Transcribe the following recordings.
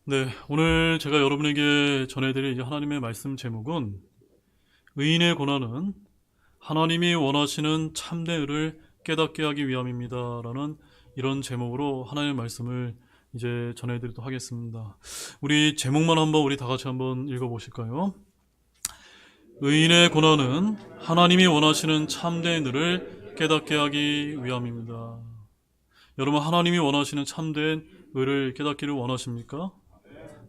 네, 오늘 제가 여러분에게 전해드릴 이 하나님의 말씀 제목은 의인의 고난은 하나님이 원하시는 참된 의를 깨닫게 하기 위함입니다. 라는 이런 제목으로 하나님의 말씀을 이제 전해드리도록 하겠습니다. 우리 제목만 우리 다 같이 한번 읽어보실까요? 의인의 고난은 하나님이 원하시는 참된 의를 깨닫게 하기 위함입니다. 여러분, 하나님이 원하시는 참된 의를 깨닫기를 원하십니까?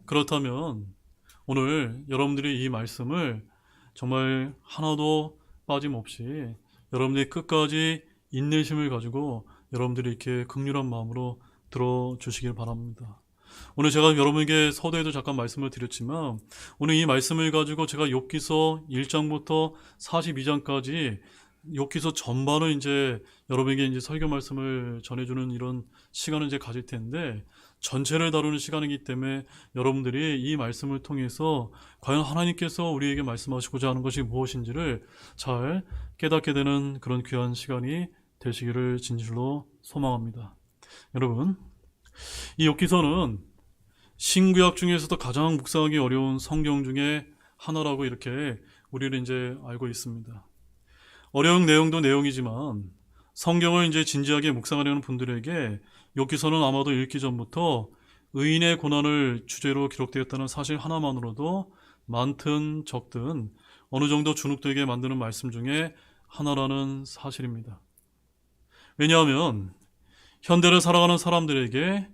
그렇다면 오늘 여러분들이 이 말씀을 정말 하나도 빠짐없이 여러분들이 끝까지 인내심을 가지고 여러분들이 이렇게 긍휼한 마음으로 들어주시길 바랍니다. 오늘 제가 여러분에게 서두에도 잠깐 말씀을 드렸지만 오늘 이 말씀을 가지고 제가 욥기서 1장부터 42장까지 욥기서 전반을 이제 여러분에게 이제 설교 말씀을 전해주는 이런 시간을 이제 가질 텐데 전체를 다루는 시간이기 때문에 여러분들이 이 말씀을 통해서 과연 하나님께서 우리에게 말씀하시고자 하는 것이 무엇인지를 잘 깨닫게 되는 그런 귀한 시간이 되시기를 진실로 소망합니다. 여러분, 이 욥기서는 신구약 중에서도 가장 묵상하기 어려운 성경 중에 하나라고 이렇게 우리는 이제 알고 있습니다. 어려운 내용도 내용이지만 성경을 이제 진지하게 묵상하려는 분들에게 욥기서는 아마도 읽기 전부터 의인의 고난을 주제로 기록되었다는 사실 하나만으로도 많든 적든 어느 정도 주눅들게 만드는 말씀 중에 하나라는 사실입니다. 왜냐하면 현대를 살아가는 사람들에게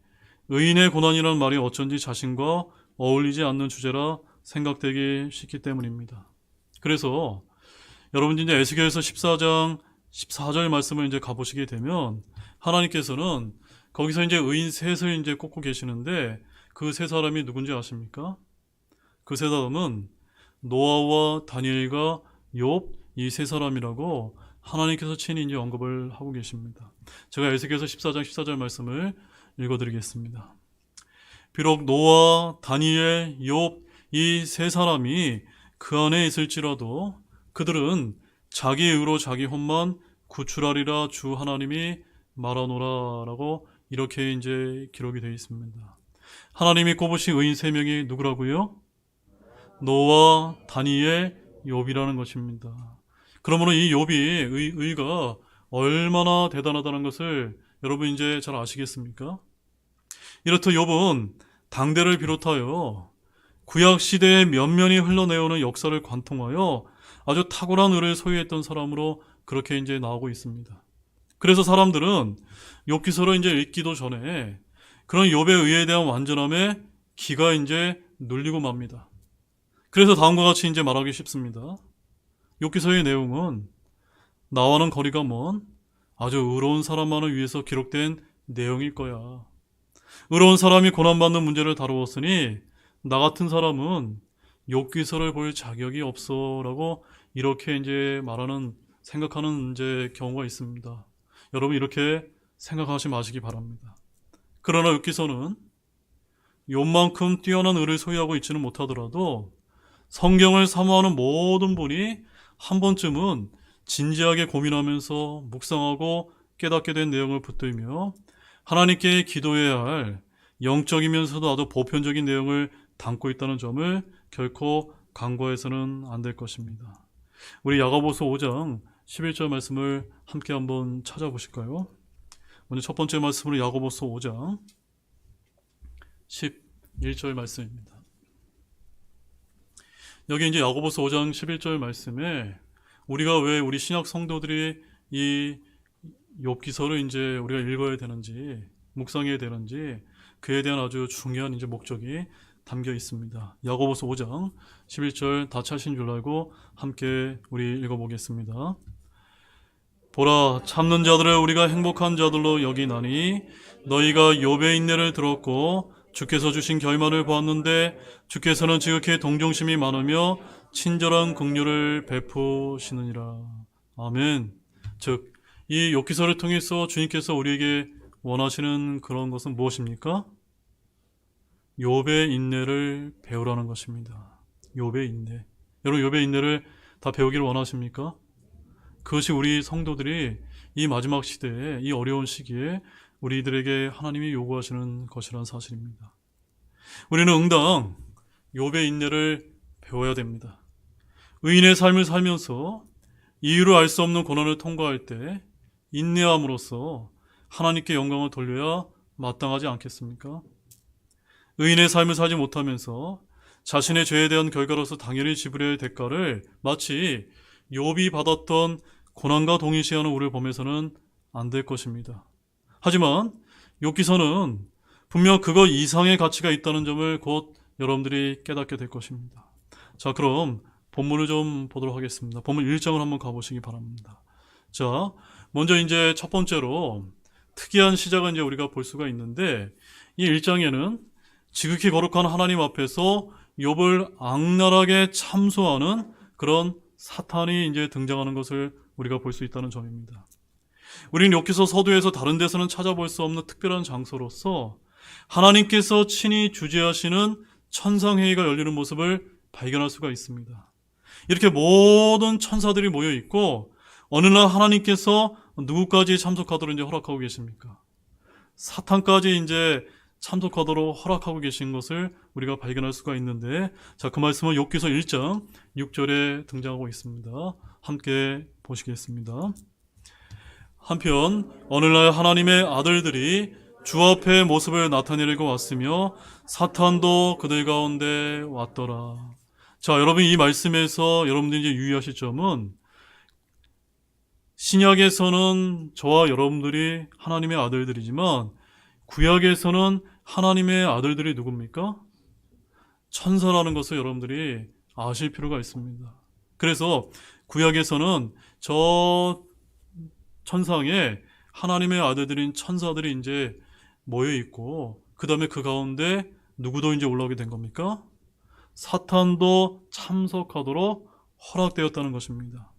의인의 고난이라는 말이 어쩐지 자신과 어울리지 않는 주제라 생각되기 쉽기 때문입니다. 그래서 여러분 이제 에스겔서 14장 14절 말씀을 이제 가보시게 되면 하나님께서는 거기서 이제 의인 셋을 이제 꼽고 계시는데 그 세 사람이 누군지 아십니까? 그 세 사람은 노아와 다니엘과 욥 이 세 사람이라고 하나님께서 친히 이제 언급을 하고 계십니다. 제가 에스겔서 14장 14절 말씀을 읽어드리겠습니다. 비록 노아, 다니엘, 욥 이 세 사람이 그 안에 있을지라도 그들은 자기 의로 자기 혼만 구출하리라 주 하나님이 말하노라라고 이렇게 이제 기록이 되어 있습니다. 하나님이 꼽으신 의인 세 명이 누구라고요? 노아, 다니엘, 욥이라는 것입니다. 그러므로 이 욥이 의가 얼마나 대단하다는 것을 여러분 이제 잘 아시겠습니까? 이렇듯 욥은 당대를 비롯하여 구약 시대의 면면이 흘러내오는 역사를 관통하여 아주 탁월한 의를 소유했던 사람으로 그렇게 이제 나오고 있습니다. 그래서 사람들은 욥기서를 이제 읽기도 전에 그런 욥의 의에 대한 완전함에 기가 이제 눌리고 맙니다. 그래서 다음과 같이 이제 말하기 쉽습니다. 욥기서의 내용은 나와는 거리가 먼 아주 의로운 사람만을 위해서 기록된 내용일 거야. 의로운 사람이 고난받는 문제를 다루었으니 나 같은 사람은 욥기서를 볼 자격이 없어라고 이렇게 이제 생각하는 이제 경우가 있습니다. 여러분 이렇게 생각하지 마시기 바랍니다. 그러나 욥기서는 욥만큼 뛰어난 의를 소유하고 있지는 못하더라도 성경을 사모하는 모든 분이 한 번쯤은 진지하게 고민하면서 묵상하고 깨닫게 된 내용을 붙들며 하나님께 기도해야 할 영적이면서도 아주 보편적인 내용을 담고 있다는 점을 결코 간과해서는 안 될 것입니다. 우리 야고보서 5장 11절 말씀을 함께 한번 찾아보실까요? 먼저 첫 번째 말씀으로 야고보서 5장 11절 말씀입니다. 여기 이제 야고보서 5장 11절 말씀에 우리가 왜 우리 신약 성도들이 이 욥기서를 이제 우리가 읽어야 되는지 묵상해야 되는지 그에 대한 아주 중요한 이제 목적이 담겨 있습니다. 야고보서 5장 11절 다 찾으신 줄 알고 함께 우리 읽어보겠습니다. 보라, 참는 자들을 우리가 행복한 자들로 여기나니 너희가 욥의 인내를 들었고 주께서 주신 결말을 보았는데 주께서는 지극히 동정심이 많으며 친절한 긍휼을 베푸시느니라. 아멘. 즉, 이 욥기서를 통해서 주님께서 우리에게 원하시는 그런 것은 무엇입니까? 욥의 인내를 배우라는 것입니다. 욥의 인내. 여러분 욥의 인내를 다 배우기를 원하십니까? 그것이 우리 성도들이 이 마지막 시대에 이 어려운 시기에 우리들에게 하나님이 요구하시는 것이라는 사실입니다. 우리는 응당 욥의 인내를 배워야 됩니다. 의인의 삶을 살면서 이유를 알 수 없는 고난을 통과할 때 인내함으로써 하나님께 영광을 돌려야 마땅하지 않겠습니까? 의인의 삶을 살지 못하면서 자신의 죄에 대한 결과로서 당연히 지불해야 할 대가를 마치 욥이 받았던 고난과 동일시하는 우리를 보면서는 안 될 것입니다. 하지만 욥기서는 분명 그거 이상의 가치가 있다는 점을 곧 여러분들이 깨닫게 될 것입니다. 자, 그럼 본문을 좀 보도록 하겠습니다. 본문 1장을 한번 가보시기 바랍니다. 자, 먼저 이제 첫 번째로 특이한 시작은 이제 우리가 볼 수가 있는데, 이 1장에는 지극히 거룩한 하나님 앞에서 욥을 악랄하게 참소하는 그런 사탄이 이제 등장하는 것을 우리가 볼 수 있다는 점입니다. 우리는 욥기서 서두에서 다른 데서는 찾아볼 수 없는 특별한 장소로서 하나님께서 친히 주재하시는 천상회의가 열리는 모습을 발견할 수가 있습니다. 이렇게 모든 천사들이 모여 있고 어느 날 하나님께서 누구까지 참석하도록 이제 허락하고 계십니까? 사탄까지 이제 참석하도록 허락하고 계신 것을 우리가 발견할 수가 있는데, 자, 그 말씀은 욥기서 1장 6절에 등장하고 있습니다. 함께 보시겠습니다. 한편 어느 날 하나님의 아들들이 주 앞에 모습을 나타내려고 왔으며 사탄도 그들 가운데 왔더라. 자, 여러분, 이 말씀에서 여러분들이 이제 유의하실 점은 신약에서는 저와 여러분들이 하나님의 아들들이지만 구약에서는 하나님의 아들들이 누굽니까? 천사라는 것을 여러분들이 아실 필요가 있습니다. 그래서 구약에서는 저 천상에 하나님의 아들들인 천사들이 이제 모여 있고, 그 다음에 그 가운데 누구도 이제 올라오게 된 겁니까? 사탄도 참석하도록 허락되었다는 것입니다.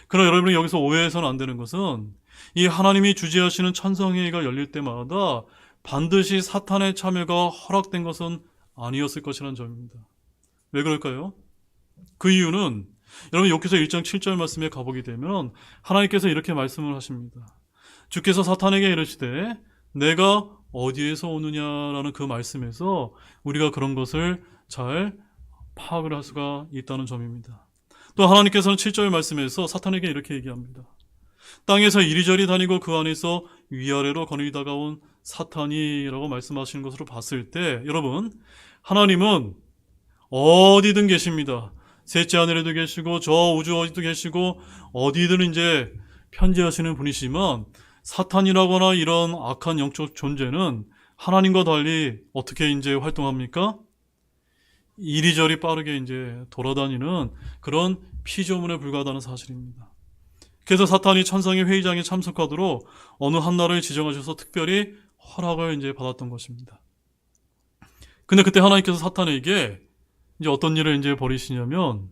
그러나 여러분이 여기서 오해해서는 안 되는 것은 이 하나님이 주재하시는 천상회의가 열릴 때마다 반드시 사탄의 참여가 허락된 것은 아니었을 것이라는 점입니다. 왜 그럴까요? 그 이유는 여러분 욥기서 1장 7절 말씀에 가보게 되면 하나님께서 이렇게 말씀을 하십니다. 주께서 사탄에게 이르시되 내가 어디에서 오느냐라는 그 말씀에서 우리가 그런 것을 잘 파악을 할 수가 있다는 점입니다. 또 하나님께서는 7절 말씀에서 사탄에게 이렇게 얘기합니다. 땅에서 이리저리 다니고 그 안에서 위아래로 거닐다가 온 사탄이라고 말씀하시는 것으로 봤을 때, 여러분, 하나님은 어디든 계십니다. 셋째 하늘에도 계시고 저 우주 어디도 계시고 어디든 이제 편재하시는 분이시지만 사탄이라거나 이런 악한 영적 존재는 하나님과 달리 어떻게 이제 활동합니까? 이리저리 빠르게 이제 돌아다니는 그런 피조물에 불과하다는 사실입니다. 그래서 사탄이 천상의 회의장에 참석하도록 어느 한 날을 지정하셔서 특별히 허락을 이제 받았던 것입니다. 근데 그때 하나님께서 사탄에게 이제 어떤 일을 이제 벌이시냐면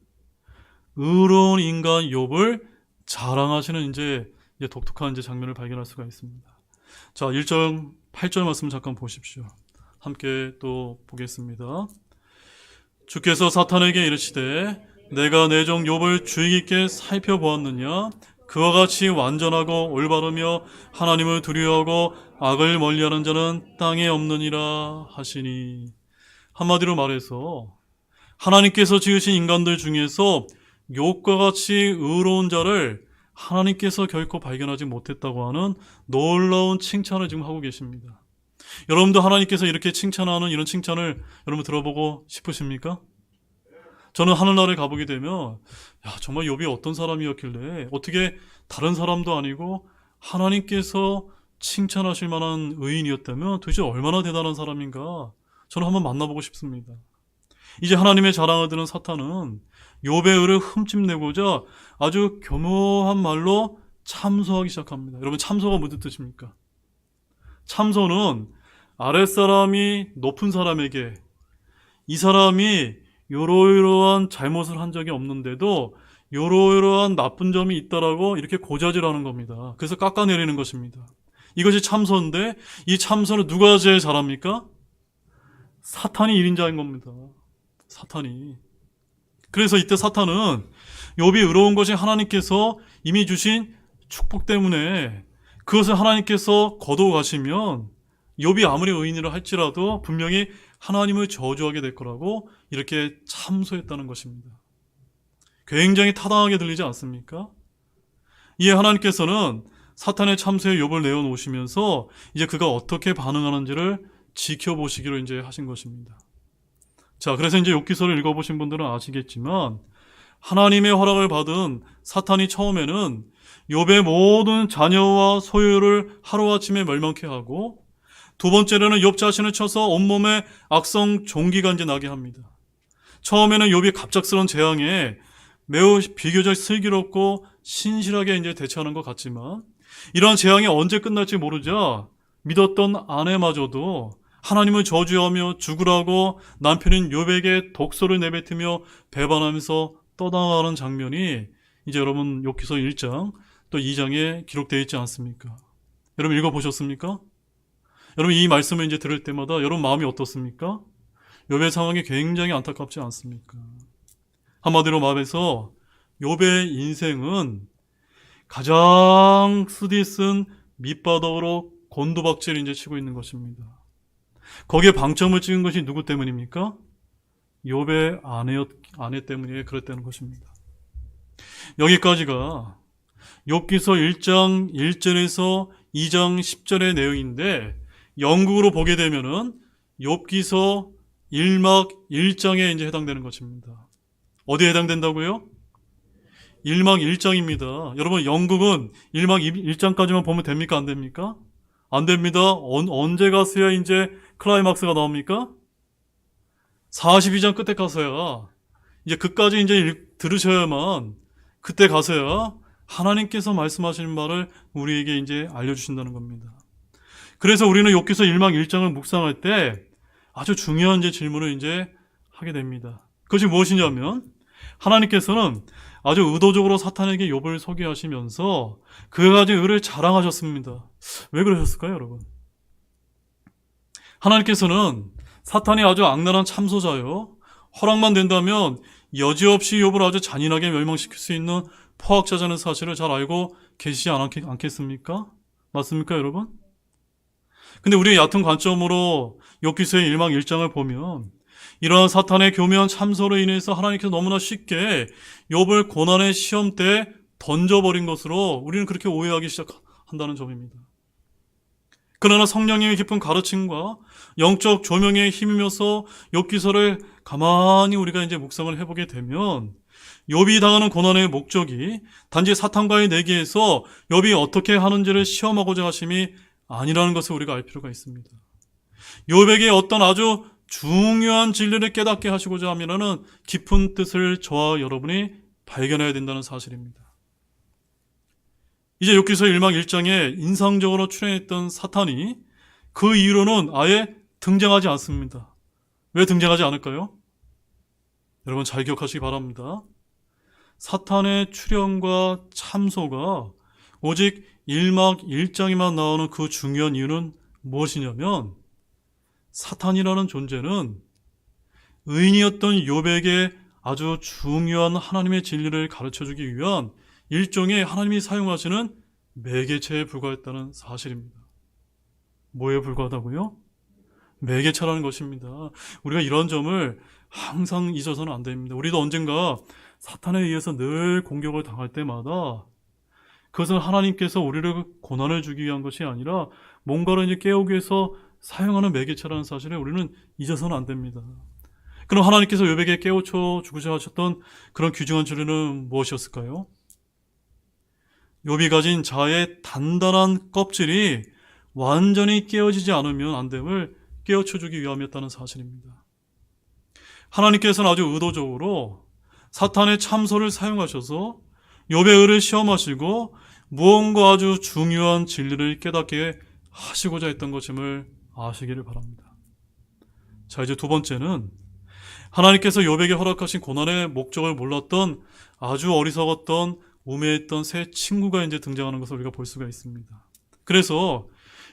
의로운 인간 욥을 자랑하시는 이제 독특한 이제 장면을 발견할 수가 있습니다. 자, 1절 8절 말씀 잠깐 보십시오. 함께 또 보겠습니다. 주께서 사탄에게 이르시되 내가 내 종 욥을 주의 깊게 살펴보았느냐? 그와 같이 완전하고 올바르며 하나님을 두려워하고 악을 멀리하는 자는 땅에 없느니라 하시니. 한마디로 말해서 하나님께서 지으신 인간들 중에서 욥과 같이 의로운 자를 하나님께서 결코 발견하지 못했다고 하는 놀라운 칭찬을 지금 하고 계십니다. 여러분도 하나님께서 이렇게 칭찬하는 이런 칭찬을 여러분 들어보고 싶으십니까? 저는 하늘나라에 가보게 되면 정말 욥이 어떤 사람이었길래 어떻게 다른 사람도 아니고 하나님께서 칭찬하실 만한 의인이었다면 도대체 얼마나 대단한 사람인가 저는 한번 만나보고 싶습니다. 이제 하나님의 자랑을 듣는 사탄은 욥의 의를 흠집내고자 아주 교묘한 말로 참소하기 시작합니다. 여러분, 참소가 무슨 뜻입니까? 참소는 아랫사람이 높은 사람에게 이 사람이 요러이러한 잘못을 한 적이 없는데도 요러이러한 나쁜 점이 있다라고 이렇게 고자질하는 겁니다. 그래서 깎아내리는 것입니다. 이것이 참소인데 이 참소는 누가 제일 잘합니까? 사탄이 1인자인 겁니다. 사탄이. 그래서 이때 사탄은 욥이 의로운 것이 하나님께서 이미 주신 축복 때문에 그것을 하나님께서 거두어 가시면 욥이 아무리 의인이라 할지라도 분명히 하나님을 저주하게 될 거라고 이렇게 참소했다는 것입니다. 굉장히 타당하게 들리지 않습니까? 이에 하나님께서는 사탄의 참소에 욥을 내어놓으시면서 이제 그가 어떻게 반응하는지를 지켜보시기로 이제 하신 것입니다. 자, 그래서 이제 욥기서를 읽어보신 분들은 아시겠지만 하나님의 허락을 받은 사탄이 처음에는 욥의 모든 자녀와 소유를 하루아침에 멸망케 하고, 두 번째로는 욥 자신을 쳐서 온몸에 악성 종기가 이제 나게 합니다. 처음에는 욥이 갑작스러운 재앙에 매우 비교적 슬기롭고 신실하게 이제 대처하는 것 같지만, 이러한 재앙이 언제 끝날지 모르자 믿었던 아내마저도 하나님을 저주하며 죽으라고 남편인 욥에게 독소를 내뱉으며 배반하면서 떠나가는 장면이 이제 여러분 욥기서 1장 또 2장에 기록되어 있지 않습니까? 여러분 읽어보셨습니까? 여러분 이 말씀을 이제 들을 때마다 여러분 마음이 어떻습니까? 욥의 상황이 굉장히 안타깝지 않습니까? 한마디로 말해서 욥의 인생은 가장 쓰디쓴 밑바닥으로 곤두박질 이제 치고 있는 것입니다. 거기에 방점을 찍은 것이 누구 때문입니까? 욥의 아내 때문에 그랬다는 것입니다. 여기까지가 욥기서 1장 1절에서 2장 10절의 내용인데, 영국으로 보게 되면은 욥기서 1막 1장에 이제 해당되는 것입니다. 어디에 해당된다고요? 1막 1장입니다. 여러분 영국은 1막 1장까지만 보면 됩니까? 안 됩니까? 안 됩니다. 언제 가서야 이제 클라이막스가 나옵니까? 42장 끝에 가서야, 이제 그까지 이제 들으셔야만, 그때 가서야 하나님께서 말씀하시는 말을 우리에게 이제 알려주신다는 겁니다. 그래서 우리는 욥기서 1막 1장을 묵상할 때 아주 중요한 이제 질문을 이제 하게 됩니다. 그것이 무엇이냐면, 하나님께서는 아주 의도적으로 사탄에게 욥을 소개 하시면서 그가 가진 의를 자랑하셨습니다. 왜 그러셨을까요, 여러분? 하나님께서는 사탄이 아주 악랄한 참소자요, 허락만 된다면 여지없이 욥을 아주 잔인하게 멸망시킬 수 있는 포악자라는 사실을 잘 알고 계시지 않겠습니까? 맞습니까, 여러분? 근데 우리의 얕은 관점으로 욥기서의 1막 1장을 보면 이러한 사탄의 교묘한 참소로 인해서 하나님께서 너무나 쉽게 욥을 고난의 시험대에 던져버린 것으로 우리는 그렇게 오해하기 시작한다는 점입니다. 그러나 성령님의 깊은 가르침과 영적 조명에 힘입어서 욥기서를 가만히 우리가 이제 묵상을 해보게 되면 욥이 당하는 고난의 목적이 단지 사탄과의 내기에서 욥이 어떻게 하는지를 시험하고자 하심이 아니라는 것을 우리가 알 필요가 있습니다. 욥에게 어떤 아주 중요한 진리를 깨닫게 하시고자 하면은 깊은 뜻을 저와 여러분이 발견해야 된다는 사실입니다. 이제 욥기서 1막 1장에 인상적으로 출연했던 사탄이 그 이후로는 아예 등장하지 않습니다. 왜 등장하지 않을까요? 여러분 잘 기억하시기 바랍니다. 사탄의 출현과 참소가 오직 1막 1장에만 나오는 그 중요한 이유는 무엇이냐면, 사탄이라는 존재는 의인이었던 욥에게 아주 중요한 하나님의 진리를 가르쳐주기 위한 일종의 하나님이 사용하시는 매개체에 불과했다는 사실입니다. 뭐에 불과하다고요? 매개체라는 것입니다. 우리가 이런 점을 항상 잊어서는 안 됩니다. 우리도 언젠가 사탄에 의해서 늘 공격을 당할 때마다 그것은 하나님께서 우리를 고난을 주기 위한 것이 아니라 뭔가를 이제 깨우기 위해서 사용하는 매개체라는 사실을 우리는 잊어서는 안 됩니다. 그럼 하나님께서 욥에게 깨우쳐 주고자 하셨던 그런 귀중한 진리는 무엇이었을까요? 욥이 가진 자의 단단한 껍질이 완전히 깨어지지 않으면 안 됨을 깨우쳐 주기 위함이었다는 사실입니다. 하나님께서는 아주 의도적으로 사탄의 참소를 사용하셔서 욥의 의를 시험하시고 무언가 아주 중요한 진리를 깨닫게 하시고자 했던 것임을 아시기를 바랍니다. 자, 이제 두 번째는 하나님께서 욥에게 허락하신 고난의 목적을 몰랐던 아주 어리석었던 우매했던 새 친구가 이제 등장하는 것을 우리가 볼 수가 있습니다. 그래서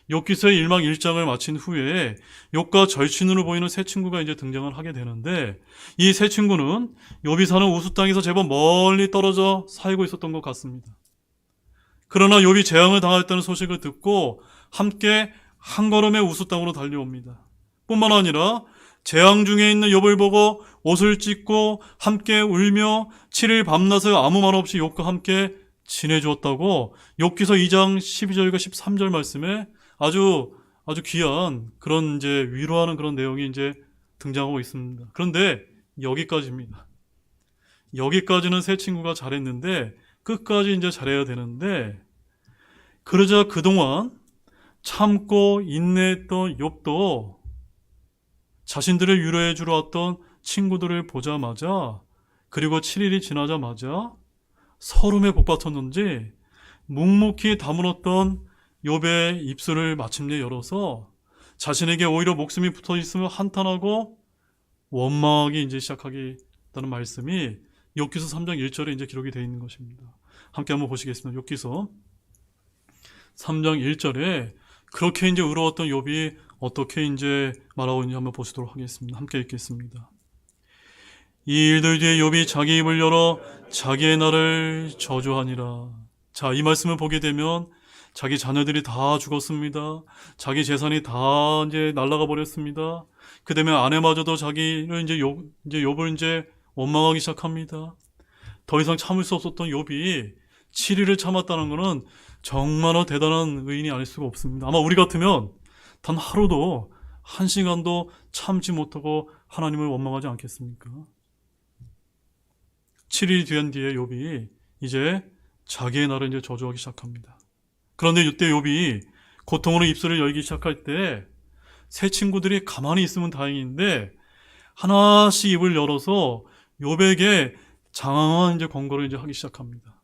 욥기서의 1막 1장을 마친 후에 욥과 절친으로 보이는 새 친구가 이제 등장을 하게 되는데, 이 새 친구는 욥이 사는 우스 땅에서 제법 멀리 떨어져 살고 있었던 것 같습니다. 그러나 욥이 재앙을 당했다는 소식을 듣고 함께 한 걸음에 우수 땅으로 달려옵니다. 뿐만 아니라 재앙 중에 있는 욥을 보고 옷을 찢고 함께 울며 7일 밤낮을 아무 말 없이 욥과 함께 지내주었다고 욥기서 2장 12절과 13절 말씀에 아주 귀한 그런 이제 위로하는 그런 내용이 이제 등장하고 있습니다. 그런데 여기까지입니다. 여기까지는 새 친구가 잘했는데 끝까지 이제 잘해야 되는데, 그러자 그동안 참고 인내했던 욥도 자신들을 위로해 주러 왔던 친구들을 보자마자, 그리고 7일이 지나자마자 서름에 복받쳤는지 묵묵히 다물었던 욥의 입술을 마침내 열어서 자신에게 오히려 목숨이 붙어 있으면 한탄하고 원망하기 이제 시작하겠다는 말씀이 욥기서 3장 1절에 이제 기록이 되어 있는 것입니다. 함께 한번 보시겠습니다. 욥기서 3장 1절에 그렇게 이제 의로웠던 욥이 어떻게 이제 말하고 있는지 한번 보시도록 하겠습니다. 함께 읽겠습니다. 이 일들 뒤에 욥이 자기 입을 열어 자기의 날을 저주하니라. 자, 이 말씀을 보게 되면 자기 자녀들이 다 죽었습니다. 자기 재산이 다 이제 날아가 버렸습니다. 그 다음에 아내마저도 자기를 이제 욥을 이제 원망하기 시작합니다. 더 이상 참을 수 없었던 욥이 7일을 참았다는 것은 정말로 대단한 의인이 아닐 수가 없습니다. 아마 우리 같으면 단 하루도, 한 시간도 참지 못하고 하나님을 원망하지 않겠습니까? 7일이 된 뒤에 욥이 이제 자기의 날을 이제 저주하기 시작합니다. 그런데 이때 욥이 고통으로 입술을 열기 시작할 때 새 친구들이 가만히 있으면 다행인데 하나씩 입을 열어서 욥에게 장황한 이제 권고를 이제 하기 시작합니다.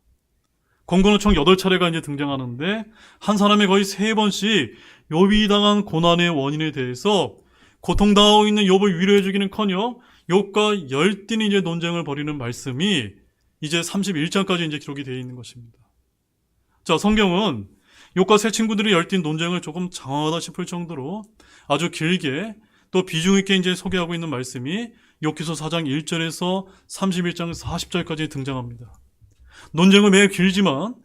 권고는 총 8차례가 이제 등장하는데 한 사람이 거의 3번씩 욥이 당한 고난의 원인에 대해서 고통당하고 있는 욥을 위로해 주기는커녕 욥과 열띤 이제 논쟁을 벌이는 말씀이 이제 31장까지 이제 기록이 되어 있는 것입니다. 자, 성경은 욥과 새 친구들의 열띤 논쟁을 조금 장황하다 싶을 정도로 아주 길게 또 비중 있게 이제 소개하고 있는 말씀이 욥기서 4장 1절에서 31장 40절까지 등장합니다. 논쟁은 매우 길지만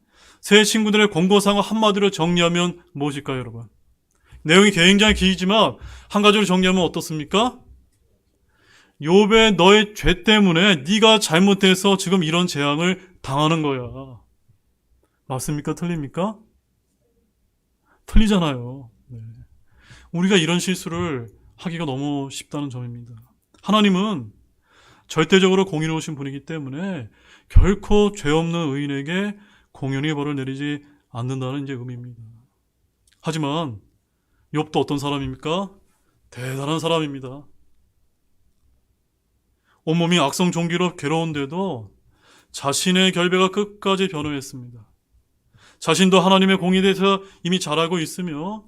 새 친구들의 권고사항을 한마디로 정리하면 무엇일까요, 여러분? 내용이 굉장히 길지만 한 가지로 정리하면 어떻습니까? 욥의 너의 죄 때문에 네가 잘못해서 지금 이런 재앙을 당하는 거야. 맞습니까? 틀립니까? 틀리잖아요. 네. 우리가 이런 실수를 하기가 너무 쉽다는 점입니다. 하나님은 절대적으로 공의로우신 분이기 때문에 결코 죄 없는 의인에게 공연히 벌을 내리지 않는다는 이제 의미입니다. 하지만 욥도 어떤 사람입니까? 대단한 사람입니다. 온몸이 악성 종기로 괴로운데도 자신의 결백가 끝까지 변호했습니다. 자신도 하나님의 공의에 대해서 이미 잘 알고 있으며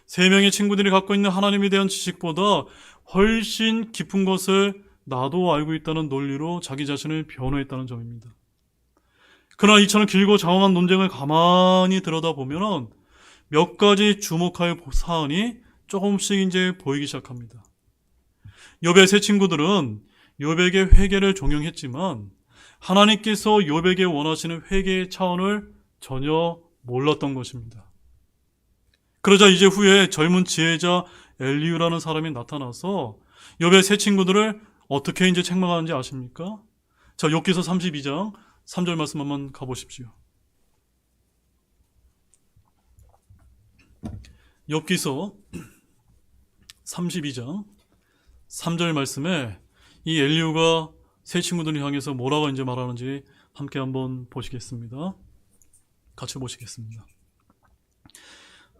3명의 친구들이 갖고 있는 하나님에 대한 지식보다 훨씬 깊은 것을 나도 알고 있다는 논리로 자기 자신을 변호했다는 점입니다. 그러나 이처럼 길고 장황한 논쟁을 가만히 들여다보면 몇 가지 주목할 사안이 조금씩 이제 보이기 시작합니다. 욥의 세 친구들은 욥에게 회개를 종용했지만 하나님께서 욥에게 원하시는 회개의 차원을 전혀 몰랐던 것입니다. 그러자 이제 후에 젊은 지혜자 엘리후라는 사람이 나타나서 욥의 세 친구들을 어떻게 이제 책망하는지 아십니까? 자, 욥기서 32장 3절 말씀 한번 가보십시오. 욥기서 32장 3절 말씀에 이 엘리후가 세 친구들을 향해서 뭐라고 이제 말하는지 함께 한번 보시겠습니다. 같이 보시겠습니다.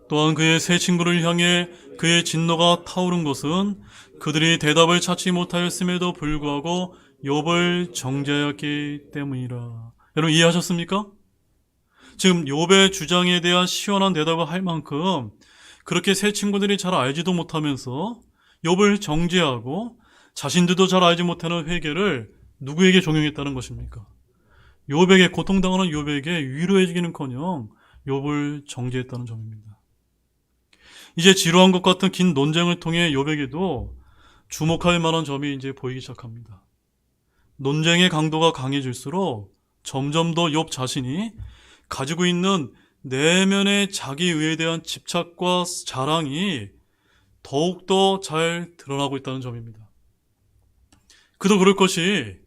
또한 그의 세 친구를 향해 그의 진노가 타오른 것은 그들이 대답을 찾지 못하였음에도 불구하고 욥을 정죄하였기 때문이라. 여러분 이해하셨습니까? 지금 욥의 주장에 대한 시원한 대답을 할 만큼 그렇게 세 친구들이 잘 알지도 못하면서 욥을 정죄하고 자신들도 잘 알지 못하는 회개를 누구에게 종용했다는 것입니까? 욥에게, 고통당하는 욥에게 위로해주기는커녕 욥을 정죄했다는 점입니다. 이제 지루한 것 같은 긴 논쟁을 통해 욥에게도 주목할 만한 점이 이제 보이기 시작합니다. 논쟁의 강도가 강해질수록 점점 더 욥 자신이 가지고 있는 내면의 자기의에 대한 집착과 자랑이 더욱더 잘 드러나고 있다는 점입니다. 그도 그럴 것이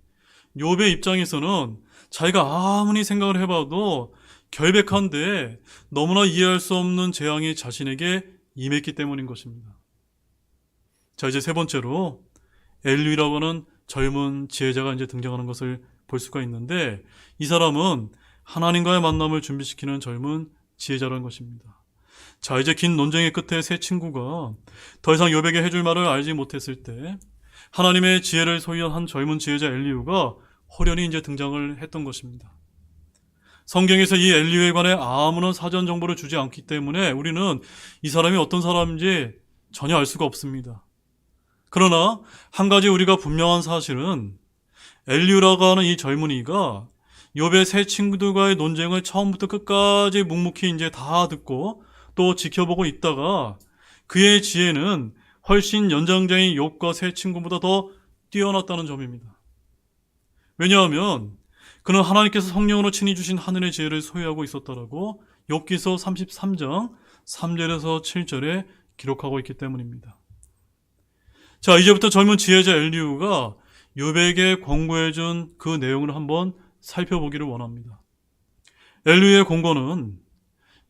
욥의 입장에서는 자기가 아무리 생각을 해봐도 결백한데 너무나 이해할 수 없는 재앙이 자신에게 임했기 때문인 것입니다. 자, 이제 세 번째로 엘리후라고 하는 젊은 지혜자가 이제 등장하는 것을 볼 수가 있는데, 이 사람은 하나님과의 만남을 준비시키는 젊은 지혜자라는 것입니다. 자, 이제 긴 논쟁의 끝에 세 친구가 더 이상 욥에게 해줄 말을 알지 못했을 때 하나님의 지혜를 소유한 한 젊은 지혜자 엘리후가 호련히 이제 등장을 했던 것입니다. 성경에서 이 엘리후에 관해 아무런 사전 정보를 주지 않기 때문에 우리는 이 사람이 어떤 사람인지 전혀 알 수가 없습니다. 그러나 한 가지 우리가 분명한 사실은 엘리후라고 하는 이 젊은이가 욥의 세 친구들과의 논쟁을 처음부터 끝까지 묵묵히 이제 다 듣고 또 지켜보고 있다가 그의 지혜는 훨씬 연장자인 욥과 세 친구보다 더 뛰어났다는 점입니다. 왜냐하면 그는 하나님께서 성령으로 친히 주신 하늘의 지혜를 소유하고 있었다라고 욥기서 33장 3절에서 7절에 기록하고 있기 때문입니다. 자, 이제부터 젊은 지혜자 엘리후가 욥에게 권고해준 그 내용을 한번 살펴보기를 원합니다. 엘리후의 권고는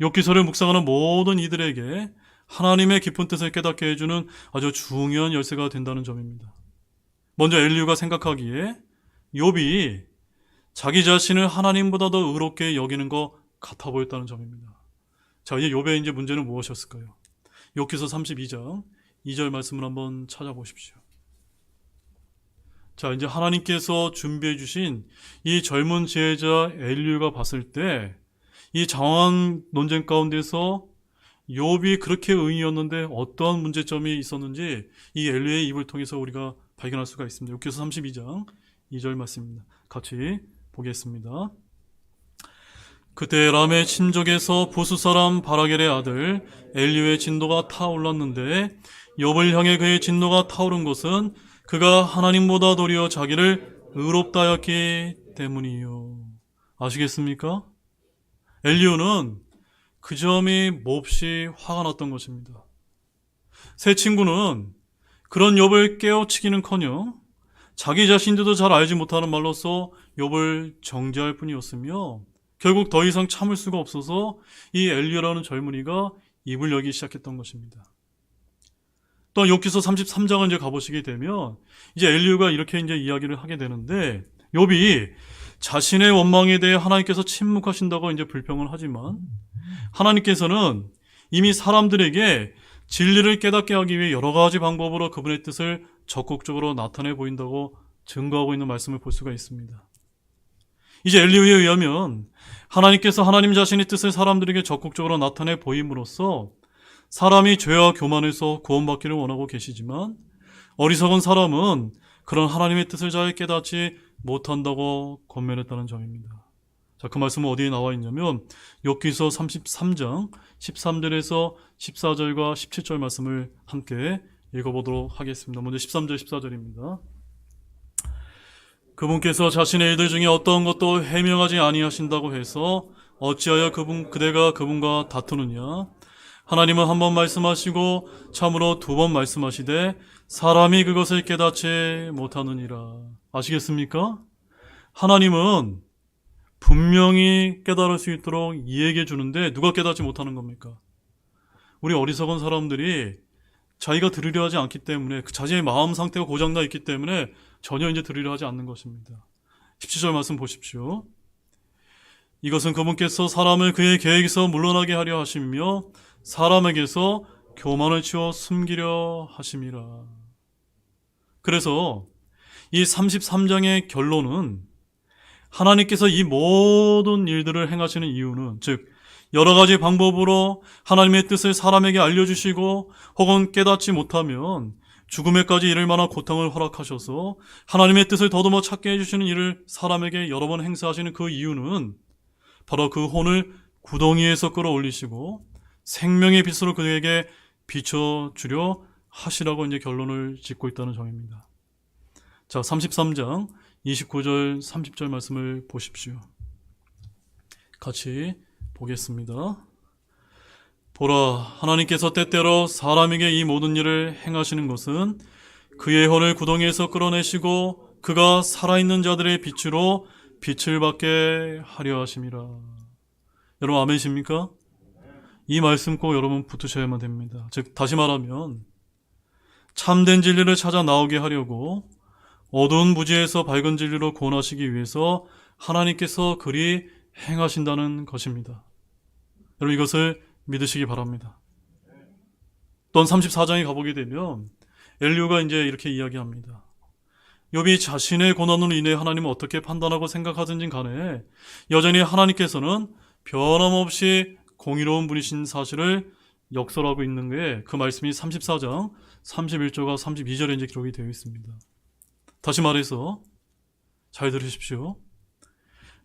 욥기서를 묵상하는 모든 이들에게 하나님의 깊은 뜻을 깨닫게 해주는 아주 중요한 열쇠가 된다는 점입니다. 먼저 엘리후가 생각하기에 욥이 자기 자신을 하나님보다 더 의롭게 여기는 것 같아 보였다는 점입니다. 자, 이제 욥의 이제 문제는 무엇이었을까요? 욥기서 32장 2절 말씀을 한번 찾아보십시오. 자, 이제 하나님께서 준비해 주신 이 젊은 지혜자 엘리후가 봤을 때 이 장황한 논쟁 가운데서 욥이 그렇게 의인이었는데 어떠한 문제점이 있었는지 이 엘리후의 입을 통해서 우리가 발견할 수가 있습니다. 욥기서 32장 2절 말씀입니다. 같이 보겠습니다. 그때 람의 친족에서 부수 사람 바라겔의 아들 엘리후의 진노가 타올랐는데 욥을 향해 그의 진노가 타오른 것은 그가 하나님보다 도리어 자기를 의롭다 하였기 때문이요. 아시겠습니까? 엘리후는 그 점이 몹시 화가 났던 것입니다. 세 친구는 그런 욥을 깨우치기는커녕 자기 자신들도 잘 알지 못하는 말로써 욥을 정죄할 뿐이었으며 결국 더 이상 참을 수가 없어서 이 엘리후라는 젊은이가 입을 열기 시작했던 것입니다. 또한 욥기서 33장을 이제 가보시게 되면 이제 엘리후가 이렇게 이제 이야기를 하게 되는데, 욥이 자신의 원망에 대해 하나님께서 침묵하신다고 이제 불평을 하지만 하나님께서는 이미 사람들에게 진리를 깨닫게 하기 위해 여러 가지 방법으로 그분의 뜻을 적극적으로 나타내 보인다고 증거하고 있는 말씀을 볼 수가 있습니다. 이제 엘리후에 의하면 하나님께서 하나님 자신의 뜻을 사람들에게 적극적으로 나타내 보임으로써 사람이 죄와 교만에서 구원받기를 원하고 계시지만 어리석은 사람은 그런 하나님의 뜻을 잘 깨닫지 못한다고 권면했다는 점입니다. 자, 그 말씀은 어디에 나와 있냐면 욥기서 33장 13절에서 14절과 17절 말씀을 함께 읽어보도록 하겠습니다. 먼저 13절 14절입니다. 그분께서 자신의 일들 중에 어떤 것도 해명하지 아니하신다고 해서 어찌하여 그대가 그분과 다투느냐? 하나님은 한 번 말씀하시고 참으로 두 번 말씀하시되 사람이 그것을 깨닫지 못하느니라. 아시겠습니까? 하나님은 분명히 깨달을 수 있도록 이해해 주는데 누가 깨닫지 못하는 겁니까? 우리 어리석은 사람들이 자기가 들으려 하지 않기 때문에 자신의 마음 상태가 고장나 있기 때문에 전혀 이제 들으려 하지 않는 것입니다. 17절 말씀 보십시오. 이것은 그분께서 사람을 그의 계획에서 물러나게 하려 하시며 사람에게서 교만을 치워 숨기려 하심이라. 그래서 이 33장의 결론은 하나님께서 이 모든 일들을 행하시는 이유는, 즉 여러 가지 방법으로 하나님의 뜻을 사람에게 알려주시고 혹은 깨닫지 못하면 죽음에까지 이를 만한 고통을 허락하셔서 하나님의 뜻을 더더머 찾게 해주시는 일을 사람에게 여러 번 행사하시는 그 이유는 바로 그 혼을 구덩이에서 끌어올리시고 생명의 빛으로 그에게 비춰주려 하시라고 이제 결론을 짓고 있다는 점입니다. 자, 33장 29절 30절 말씀을 보십시오. 같이 보겠습니다. 보라, 하나님께서 때때로 사람에게 이 모든 일을 행하시는 것은 그의 혼을 구덩이에서 끌어내시고 그가 살아있는 자들의 빛으로 빛을 받게 하려 하심이라. 여러분 아멘이십니까? 이 말씀 꼭 여러분 붙으셔야만 됩니다. 즉 다시 말하면 참된 진리를 찾아 나오게 하려고 어두운 부지에서 밝은 진리로 구원하시기 위해서 하나님께서 그리 행하신다는 것입니다. 여러분 이것을 믿으시기 바랍니다. 또한 34장에 가보게 되면 엘리후가 이제 이렇게 이야기합니다. 욥이 자신의 고난으로 인해 하나님을 어떻게 판단하고 생각하든지 간에 여전히 하나님께서는 변함없이 공의로운 분이신 사실을 역설하고 있는 게 그 말씀이 34장 31절과 32절에 이제 기록이 되어 있습니다. 다시 말해서 잘 들으십시오.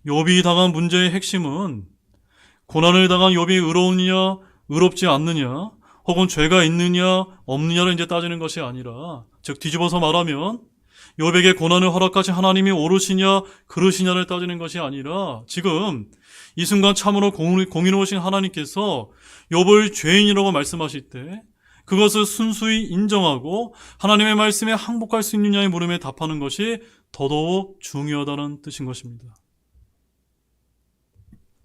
욥이 당한 문제의 핵심은 고난을 당한 욥이 의로우느냐 의롭지 않느냐 혹은 죄가 있느냐 없느냐를 이제 따지는 것이 아니라, 즉 뒤집어서 말하면 욥에게 고난을 허락하신 하나님이 옳으시냐 그르시냐를 따지는 것이 아니라, 지금 이 순간 참으로 공의로우신 하나님께서 욥을 죄인이라고 말씀하실 때 그것을 순수히 인정하고 하나님의 말씀에 항복할 수 있느냐의 물음에 답하는 것이 더더욱 중요하다는 뜻인 것입니다.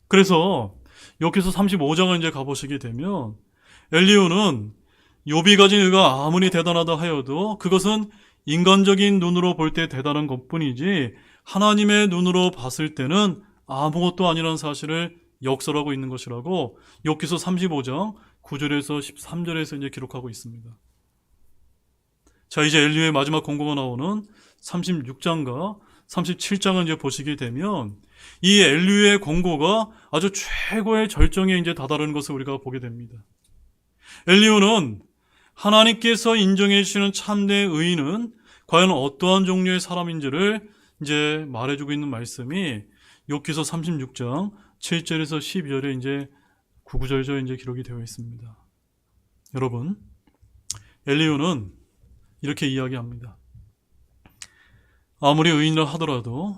그래서 욥기서 35장을 이제 가보시게 되면 엘리후는 욥이 가진 의가 아무리 대단하다 하여도 그것은 인간적인 눈으로 볼 때 대단한 것뿐이지 하나님의 눈으로 봤을 때는 아무것도 아니라는 사실을 역설하고 있는 것이라고 욥기서 35장 9절에서 13절에서 이제 기록하고 있습니다. 자, 이제 엘리후의 마지막 공고가 나오는 36장과 37장을 이제 보시게 되면 이 엘리후의 공고가 아주 최고의 절정에 이제 다다르는 것을 우리가 보게 됩니다. 엘리후는 하나님께서 인정해 주시는 참된 의인은 과연 어떠한 종류의 사람인지를 이제 말해주고 있는 말씀이 욥기서 36장 7절에서 12절에 이제 구구절절 이제 기록이 되어 있습니다. 여러분, 엘리후는 이렇게 이야기합니다. 아무리 의인이라 하더라도,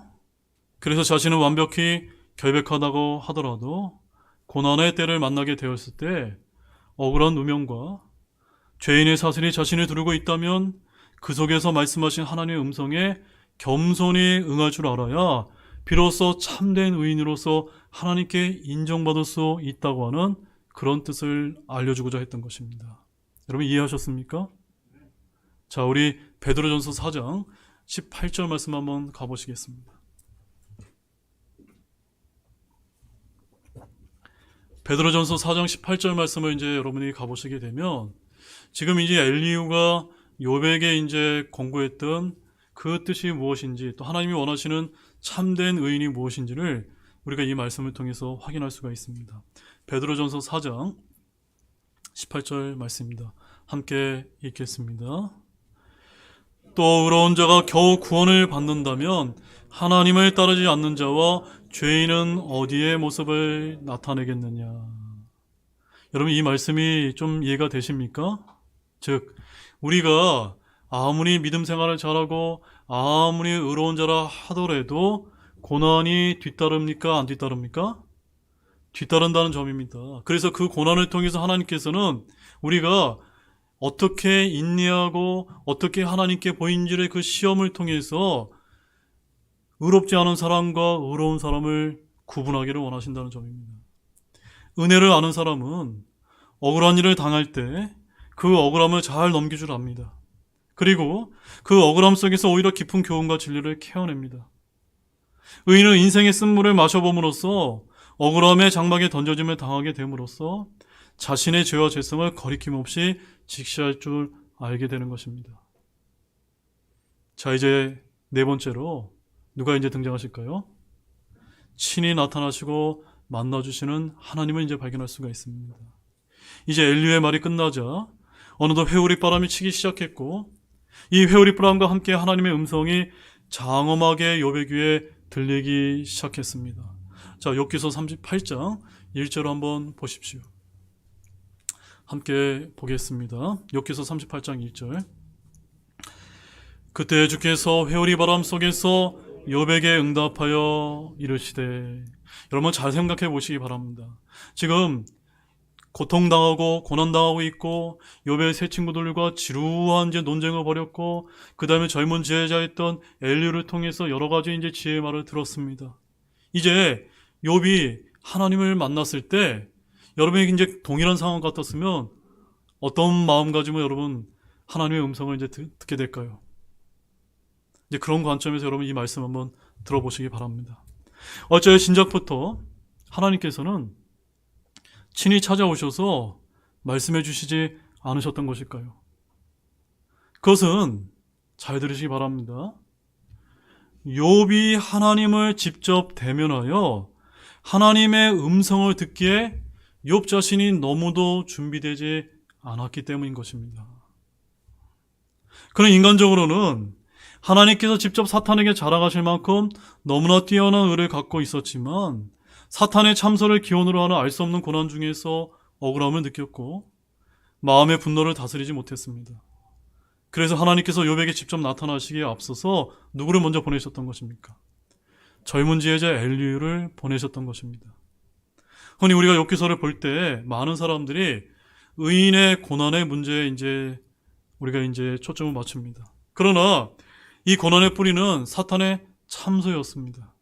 그래서 자신은 완벽히 결백하다고 하더라도 고난의 때를 만나게 되었을 때 억울한 누명과 죄인의 사슬이 자신을 두르고 있다면 그 속에서 말씀하신 하나님의 음성에 겸손히 응할 줄 알아야 비로소 참된 의인으로서 하나님께 인정받을 수 있다고 하는 그런 뜻을 알려주고자 했던 것입니다. 여러분 이해하셨습니까? 자, 우리 베드로전서 4장 18절 말씀 한번 가보시겠습니다. 베드로전서 4장 18절 말씀을 이제 여러분이 가보시게 되면 지금 이제 엘리후가 욥에게 이제 권고했던 그 뜻이 무엇인지, 또 하나님이 원하시는 참된 의인이 무엇인지를 우리가 이 말씀을 통해서 확인할 수가 있습니다. 베드로전서 4장 18절 말씀입니다. 함께 읽겠습니다. 또 의로운 자가 겨우 구원을 받는다면 하나님을 따르지 않는 자와 죄인은 어디에 모습을 나타내겠느냐. 여러분 이 말씀이 좀 이해가 되십니까? 즉 우리가 아무리 믿음 생활을 잘하고 아무리 의로운 자라 하더라도 고난이 뒤따릅니까? 안 뒤따릅니까? 뒤따른다는 점입니다. 그래서 그 고난을 통해서 하나님께서는 우리가 어떻게 인내하고 어떻게 하나님께 보인지를 그 시험을 통해서 의롭지 않은 사람과 의로운 사람을 구분하기를 원하신다는 점입니다. 은혜를 아는 사람은 억울한 일을 당할 때 그 억울함을 잘 넘길 줄 압니다. 그리고 그 억울함 속에서 오히려 깊은 교훈과 진리를 캐어냅니다. 의인은 인생의 쓴물을 마셔봄으로써 억울함의 장막에 던져짐을 당하게 됨으로써 자신의 죄와 죄성을 거리낌 없이 직시할 줄 알게 되는 것입니다. 자, 이제 네 번째로 누가 이제 등장하실까요? 친히 나타나시고 만나주시는 하나님을 이제 발견할 수가 있습니다. 이제 엘리후의 말이 끝나자 어느덧 회오리 바람이 치기 시작했고 이 회오리 바람과 함께 하나님의 음성이 장엄하게 욥의 귀에 들리기 시작했습니다. 자, 욥기서 38장 1절 한번 보십시오. 함께 보겠습니다. 욥기서 38장 1절. 그때 주께서 회오리 바람 속에서 욥에게 응답하여 이르시되 여러분 잘 생각해 보시기 바랍니다. 지금 고통당하고 고난당하고 있고 욥의 세 친구들과 지루한 이제 논쟁을 벌였고 그 다음에 젊은 지혜자였던 엘리후를 통해서 여러 가지 이제 지혜의 말을 들었습니다. 이제 욥이 하나님을 만났을 때 여러분이 이제 동일한 상황 같았으면 어떤 마음가짐으로 여러분 하나님의 음성을 이제 듣게 될까요? 이제 그런 관점에서 여러분 이 말씀 한번 들어보시기 바랍니다. 어째 신작부터 하나님께서는 친히 찾아오셔서 말씀해 주시지 않으셨던 것일까요? 그것은 잘 들으시기 바랍니다. 욥이 하나님을 직접 대면하여 하나님의 음성을 듣기에 욥 자신이 너무도 준비되지 않았기 때문인 것입니다. 그는 인간적으로는 하나님께서 직접 사탄에게 자랑하실 만큼 너무나 뛰어난 의를 갖고 있었지만 사탄의 참소를 기원으로 하는 알 수 없는 고난 중에서 억울함을 느꼈고 마음의 분노를 다스리지 못했습니다. 그래서 하나님께서 욥에게 직접 나타나시기에 앞서서 누구를 먼저 보내셨던 것입니까? 젊은 지혜자 엘리후를 보내셨던 것입니다. 흔히 우리가 욥기서를 볼 때 많은 사람들이 의인의 고난의 문제에 우리가 초점을 맞춥니다. 그러나 이 고난의 뿌리는 사탄의 참소였습니다.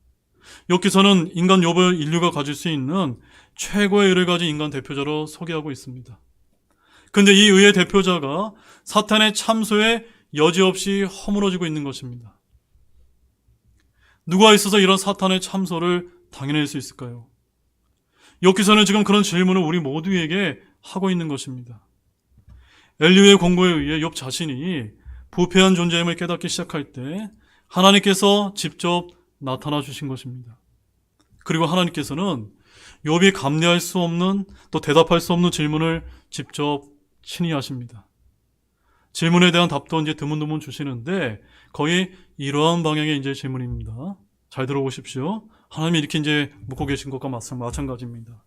욥기서는 인간 욥을 인류가 가질 수 있는 최고의 의를 가진 인간 대표자로 소개하고 있습니다. 그런데 이 의의 대표자가 사탄의 참소에 여지없이 허물어지고 있는 것입니다. 누가 있어서 이런 사탄의 참소를 당해낼 수 있을까요? 욥기서는 지금 그런 질문을 우리 모두에게 하고 있는 것입니다. 엘리후의 권고에 의해 욥 자신이 부패한 존재임을 깨닫기 시작할 때 하나님께서 직접 나타나 주신 것입니다. 그리고 하나님께서는 욥이 감내할 수 없는 또 대답할 수 없는 질문을 직접 친히 하십니다. 질문에 대한 답도 드문드문 주시는데 거의 이러한 방향의 질문입니다. 잘 들어보십시오. 하나님이 이렇게 묻고 계신 것과 마찬가지입니다.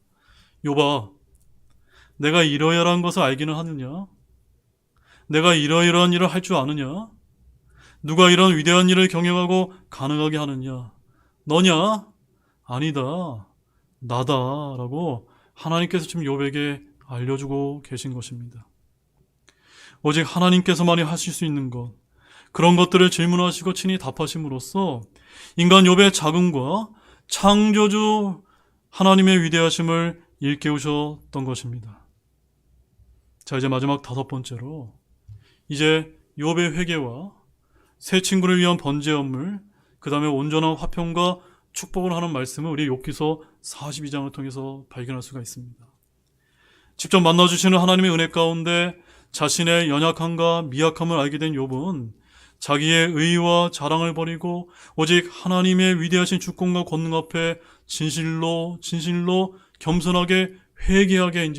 욥아, 내가 이러이러한 것을 알기는 하느냐? 내가 이러이러한 일을 할 줄 아느냐? 누가 이런 위대한 일을 경영하고 가능하게 하느냐? 너냐? 아니다. 나다. 라고 하나님께서 지금 욥에게 알려주고 계신 것입니다. 오직 하나님께서만이 하실 수 있는 것, 그런 것들을 질문하시고 친히 답하심으로써 인간 욥의 자금과 창조주 하나님의 위대하심을 일깨우셨던 것입니다. 자, 이제 마지막 5번째로 이제 욥의 회개와 세 친구를 위한 번제 업물, 그 다음에 온전한 화평과 축복을 하는 말씀을 우리 욥기서 42장을 통해서 발견할 수가 있습니다. 직접 만나주시는 하나님의 은혜 가운데 자신의 연약함과 미약함을 알게 된 욥은 자기의 의와 자랑을 버리고 오직 하나님의 위대하신 주권과 권능 앞에 진실로 겸손하게 회개하게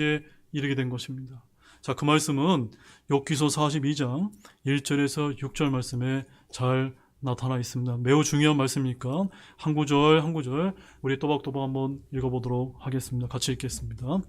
이르게 된 것입니다. 자, 그 말씀은 욥기서 42장 1절에서 6절 말씀에 잘 나타나 있습니다. 매우 중요한 말씀이니까 한 구절 한 구절 우리 또박또박 한번 읽어보도록 하겠습니다. 같이 읽겠습니다.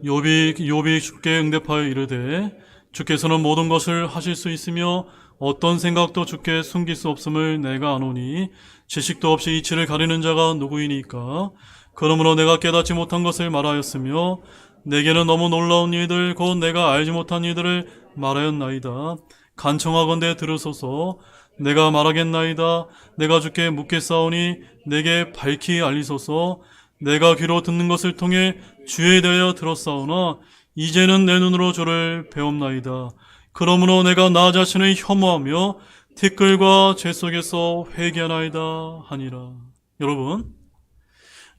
욥이 주께 응답하여 이르되 주께서는 모든 것을 하실 수 있으며 어떤 생각도 주께 숨길 수 없음을 내가 아노니 지식도 없이 이치를 가리는 자가 누구이니까. 그러므로 내가 깨닫지 못한 것을 말하였으며 내게는 너무 놀라운 일들 곧 내가 알지 못한 일들을 말하였나이다. 간청하건대 들으소서. 내가 말하겠나이다. 내가 주께 묻겠사오니 내게 밝히 알리소서. 내가 귀로 듣는 것을 통해 주에 대하여 들었사오나 이제는 내 눈으로 주를 배웁나이다. 그러므로 내가 나 자신을 혐오하며 티끌과 죄 속에서 회개하나이다 하니라. 여러분,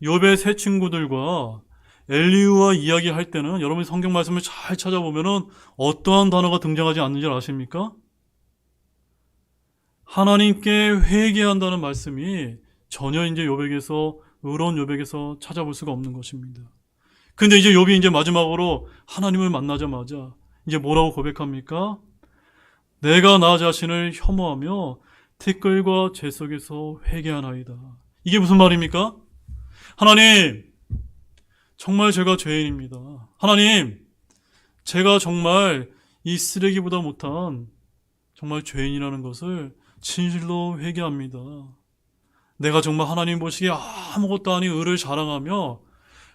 욥의 세 친구들과 엘리후와 이야기할 때는 여러분이 성경 말씀을 잘 찾아보면은 어떠한 단어가 등장하지 않는지 아십니까? 하나님께 회개한다는 말씀이 전혀 욥에게서 의로운 욥에게서 찾아볼 수가 없는 것입니다. 근데 욥이 마지막으로 하나님을 만나자마자 뭐라고 고백합니까? 내가 나 자신을 혐오하며 티끌과 죄 속에서 회개하나이다. 이게 무슨 말입니까? 하나님, 정말 제가 죄인입니다. 하나님, 제가 정말 이 쓰레기보다 못한 정말 죄인이라는 것을 진실로 회개합니다. 내가 정말 하나님 보시기에 아무것도 아닌 의를 자랑하며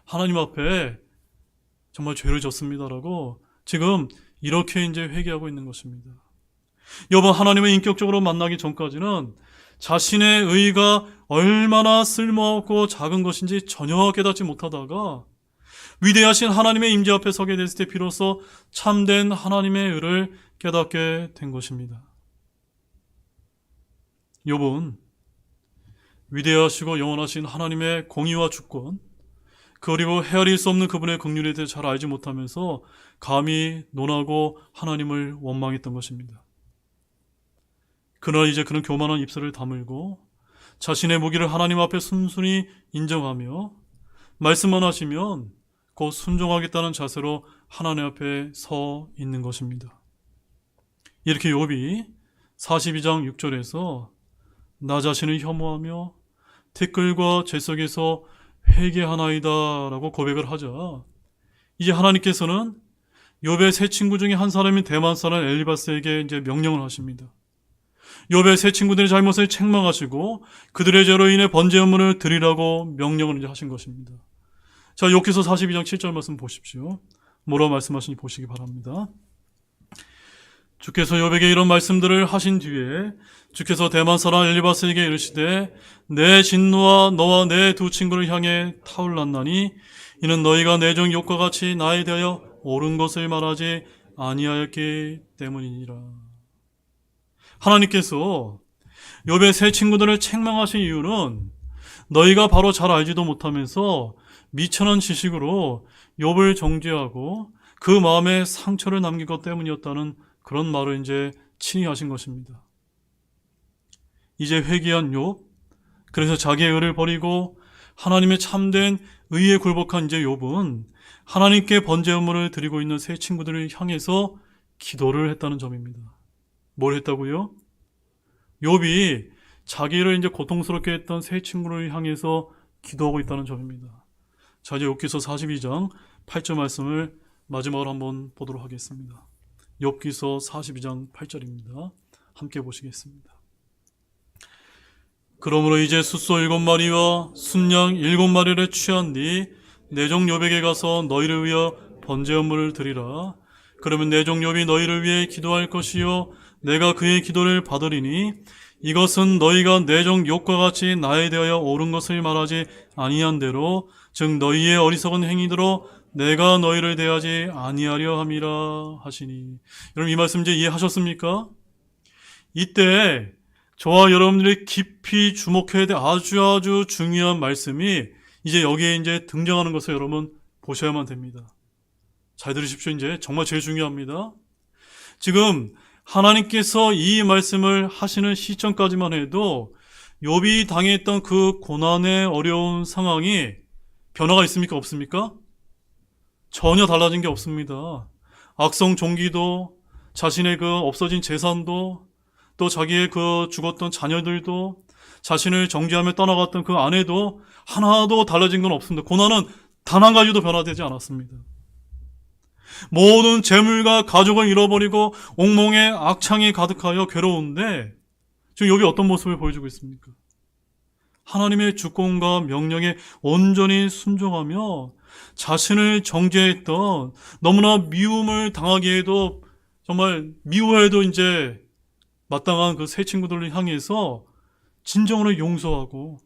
하나님 앞에 정말 죄를 졌습니다라고 지금 이렇게 이제 회개하고 있는 것입니다. 여러분, 하나님을 인격적으로 만나기 전까지는 자신의 의가 얼마나 쓸모없고 작은 것인지 전혀 깨닫지 못하다가 위대하신 하나님의 임재 앞에 서게 됐을 때 비로소 참된 하나님의 의를 깨닫게 된 것입니다. 욥은 위대하시고 영원하신 하나님의 공의와 주권, 그리고 헤아릴 수 없는 그분의 긍휼에 대해 잘 알지 못하면서 감히 논하고 하나님을 원망했던 것입니다. 그러나 이제 그는 교만한 입술을 다물고 자신의 무기를 하나님 앞에 순순히 인정하며 말씀만 하시면 곧 순종하겠다는 자세로 하나님 앞에 서 있는 것입니다. 이렇게 욥이 42장 6절에서 나 자신을 혐오하며 티끌과 재 속에서 회개하나이다 라고 고백을 하자 이제 하나님께서는 욥의 세 친구 중에 한 사람인 대만 사람 엘리바스에게 이제 명령을 하십니다. 욥의 세 친구들의 잘못을 책망하시고 그들의 죄로 인해 번제 헌물을 드리라고 명령을 이제 하신 것입니다. 자, 욥기서 42장 7절 말씀 보십시오. 뭐라고 말씀하시니 보시기 바랍니다. 주께서 욥에게 이런 말씀들을 하신 뒤에 주께서 대만 사람 엘리바스에게 이르시되 내 진노와 너와 내 두 친구를 향해 타올랐나니 이는 너희가 내 종 욥과 같이 나에 대하여 옳은 것을 말하지 아니하였기 때문이니라. 하나님께서 욥의 세 친구들을 책망하신 이유는 너희가 바로 잘 알지도 못하면서 미천한 지식으로 욥을 정죄하고 그 마음에 상처를 남긴 것 때문이었다는 그런 말을 이제 친히 하신 것입니다. 이제 회개한 욥, 그래서 자기의 의를 버리고 하나님의 참된 의에 굴복한 이제 욥은 하나님께 번제 헌물을 드리고 있는 세 친구들을 향해서 기도를 했다는 점입니다. 뭘 했다고요? 욥이 자기를 이제 고통스럽게 했던 세 친구를 향해서 기도하고 있다는 점입니다. 자, 이제 욥기서 42장 8절 말씀을 마지막으로 한번 보도록 하겠습니다. 욥기서 42장 8절입니다. 함께 보시겠습니다. 그러므로 이제 숫소 7마리와 순양 7마리를 취한 뒤 내 종 욥에게 가서 너희를 위하여 번제 헌물을 드리라. 그러면 내 종 욥이 너희를 위해 기도할 것이요 내가 그의 기도를 받으리니 이것은 너희가 내 종 욥과 같이 나에 대하여 옳은 것을 말하지 아니한 대로 즉 너희의 어리석은 행위대로 내가 너희를 대하지 아니하려 함이라 하시니. 여러분, 이 말씀 이제 이해하셨습니까? 이때 저와 여러분들이 깊이 주목해야 될 아주 중요한 말씀이 이제 여기에 이제 등장하는 것을 여러분 보셔야만 됩니다. 잘 들으십시오. 이제 정말 제일 중요합니다. 지금 하나님께서 이 말씀을 하시는 시점까지만 해도 욥이 당했던 그 고난의 어려운 상황이 변화가 있습니까? 없습니까? 전혀 달라진 게 없습니다. 악성 종기도, 자신의 그 없어진 재산도, 또 자기의 그 죽었던 자녀들도, 자신을 정죄하며 떠나갔던 그 아내도 하나도 달라진 건 없습니다. 고난은 단 한 가지도 변화되지 않았습니다. 모든 재물과 가족을 잃어버리고 옥몽에 악창이 가득하여 괴로운데 지금 욥이 어떤 모습을 보여주고 있습니까? 하나님의 주권과 명령에 온전히 순종하며 자신을 정죄했던, 너무나 미움을 당하기에도 정말 미워해도 이제 마땅한 그 세 친구들을 향해서 진정으로 용서하고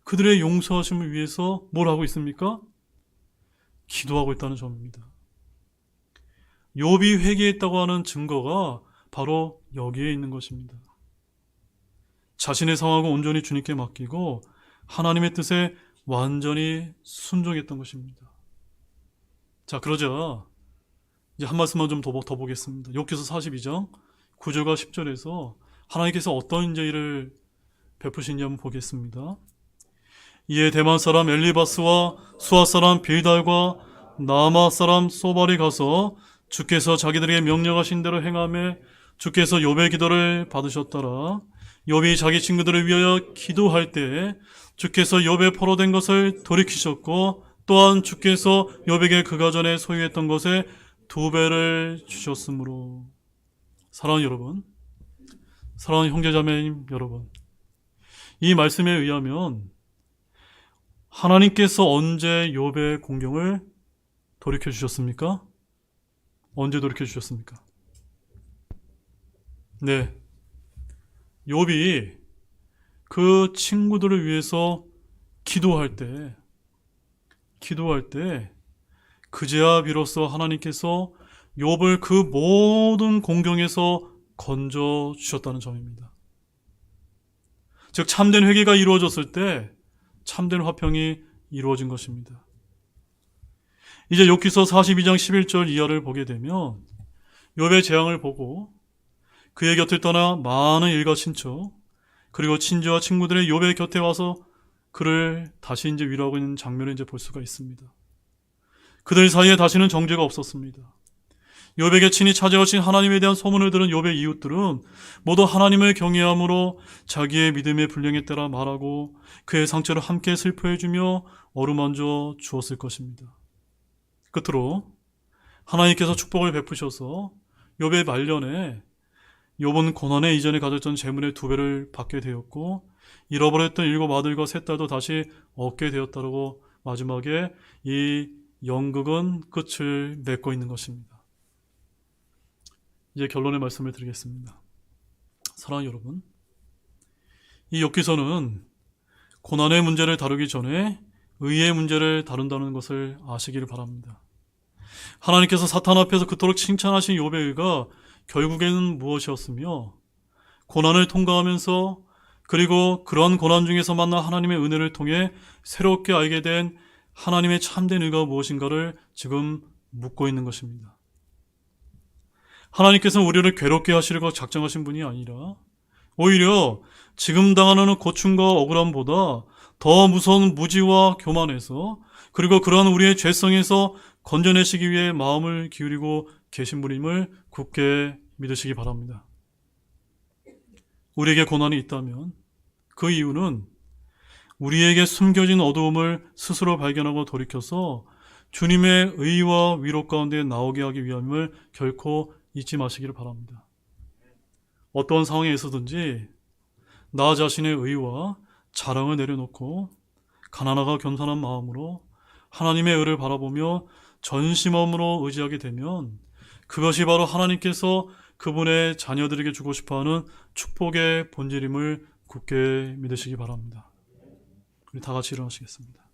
그들의 용서하심을 위해서 뭘 하고 있습니까? 기도하고 있다는 점입니다. 욥이 회개했다고 하는 증거가 바로 여기에 있는 것입니다. 자신의 상황을 온전히 주님께 맡기고 하나님의 뜻에 완전히 순종했던 것입니다. 자, 그러자 이제 한 말씀만 좀 더 보겠습니다. 욥기서 42장 9절과 10절에서 하나님께서 어떤 이제 일을 베푸신지 한번 보겠습니다. 이에 대만 사람 엘리바스와 수아 사람 빌달과 나마 사람 소발이 가서 주께서 자기들에게 명령하신 대로 행하며 주께서 욥의 기도를 받으셨더라. 욥이 자기 친구들을 위하여 기도할 때 주께서 욥의 포로된 것을 돌이키셨고 또한 주께서 욥에게 그가 전에 소유했던 것의 2배를 주셨으므로. 사랑하는 여러분, 사랑하는 형제자매님 여러분, 이 말씀에 의하면 하나님께서 언제 욥의 공경을 돌이켜 주셨습니까? 언제 돌이켜 주셨습니까? 네, 욥이 그 친구들을 위해서 기도할 때 그제야 비로소 하나님께서 욥을 그 모든 공경에서 건져 주셨다는 점입니다. 즉 참된 회개가 이루어졌을 때 참된 화평이 이루어진 것입니다. 이제 욥기서 42장 11절 이하를 보게 되면 욥의 재앙을 보고 그의 곁을 떠나 많은 일가 친척 그리고 친지와 친구들의 욥의 곁에 와서 그를 다시 이제 위로하고 있는 장면을 이제 볼 수가 있습니다. 그들 사이에 다시는 정죄가 없었습니다. 욥에게 친히 찾아오신 하나님에 대한 소문을 들은 욥의 이웃들은 모두 하나님을 경외함으로 자기의 믿음의 분량에 따라 말하고 그의 상처를 함께 슬퍼해주며 어루만져 주었을 것입니다. 끝으로 하나님께서 축복을 베푸셔서 욥의 말년에 욥은 고난의 이전에 가졌던 재물의 2배를 받게 되었고 잃어버렸던 7 아들과 3 딸도 다시 얻게 되었다고 마지막에 이 연극은 끝을 맺고 있는 것입니다. 이제 결론의 말씀을 드리겠습니다. 사랑하는 여러분, 이 욥기서는 고난의 문제를 다루기 전에 의의 문제를 다룬다는 것을 아시기를 바랍니다. 하나님께서 사탄 앞에서 그토록 칭찬하신 욥의 의가 결국에는 무엇이었으며 고난을 통과하면서 그리고 그러한 고난 중에서 만난 하나님의 은혜를 통해 새롭게 알게 된 하나님의 참된 의가 무엇인가를 지금 묻고 있는 것입니다. 하나님께서는 우리를 괴롭게 하시려고 작정하신 분이 아니라 오히려 지금 당하는 고충과 억울함보다 더 무서운 무지와 교만에서 그리고 그러한 우리의 죄성에서 건져내시기 위해 마음을 기울이고 계신 분임을 굳게 믿으시기 바랍니다. 우리에게 고난이 있다면 그 이유는 우리에게 숨겨진 어두움을 스스로 발견하고 돌이켜서 주님의 의와 위로 가운데 나오게 하기 위함을 결코 잊지 마시기를 바랍니다. 어떤 상황에 있어든지 나 자신의 의와 자랑을 내려놓고 가난하고 겸손한 마음으로 하나님의 의를 바라보며 전심함으로 의지하게 되면 그것이 바로 하나님께서 그분의 자녀들에게 주고 싶어하는 축복의 본질임을 굳게 믿으시기 바랍니다. 우리 다 같이 일어나시겠습니다.